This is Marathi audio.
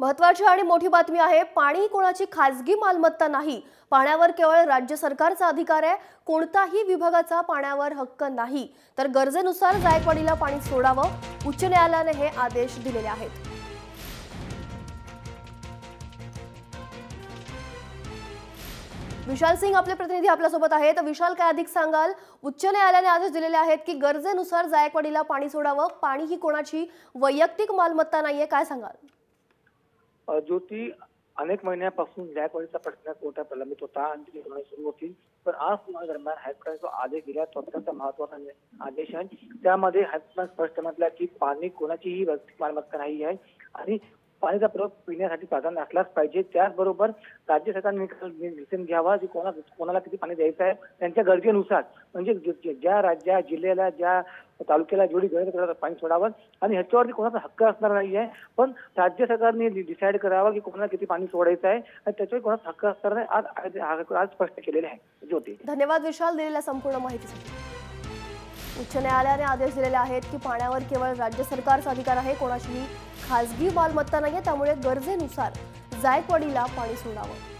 महत्त्वाची आणि मोठी बातमी आहे। पाणी कोणाची खासगी मालमत्ता नाही। पाण्यावर केवळ राज्य सरकारचा अधिकार आहे। कोणताही विभागाचा पाण्यावर हक्क नाही। तर गरजेनुसार जायकवाडीला पाणी सोडावं, उच्च न्यायालयाने हे आदेश दिलेले आहेत। विशाल सिंग आपले प्रतिनिधी आपल्या सोबत आहेत। विशाल, काय अधिक सांगाल? उच्च न्यायालयाने आदेश दिलेले आहेत की गरजेनुसार जायकवाडीला पाणी सोडावं, पाणी ही कोणाची वैयक्तिक मालमत्ता नाहीये, काय सांगाल? ज्योती, अनेक महिन्यापासून जायकवाडीचा प्रश्न कोर्टात प्रलंबित होता आणि ती सुनावणी सुरू होती। पण आज सुनावणी दरम्यान हायकोर्टाने जो आदेश दिला तो अत्यंत महत्त्वाचा आदेश आहे। त्यामध्ये हायकोर्टाने स्पष्ट म्हटलं की पाणी कोणाचीही वैयक्तिक मालमत्ता नाही आहे आणि पाण्याचा प्रयोग पिण्यासाठी प्राधान्य असलाच पाहिजे। त्याचबरोबर राज्य सरकारने निर्णय घ्यावा की कोणाला किती पाणी द्यायचं आहे त्यांच्या गरजेनुसार, म्हणजे ज्या राज्या जिल्ह्याला ज्या तालुक्याला जेवढी गरज आहे पाणी सोडावं आणि ह्याच्यावरती कोणाचा हक्क असणार नाही आहे। पण राज्य सरकारने डिसाईड करावं की कोणाला किती पाणी सोडायचं आहे आणि त्याच्यावर कोणाचा हक्क असणार नाही, आज स्पष्ट केलेले आहे। ज्योती, धन्यवाद विशाल दिलेल्या संपूर्ण माहितीसाठी। उच्च न्यायालयाने आदेश दिलेले आहेत की पाण्यावर केवळ राज्य सरकारचा अधिकार आहे, कोणाचीही खासगी मालमत्ता नाहीये। त्यामुळे गरजेनुसार जायकवाडीला पाणी सोडावं।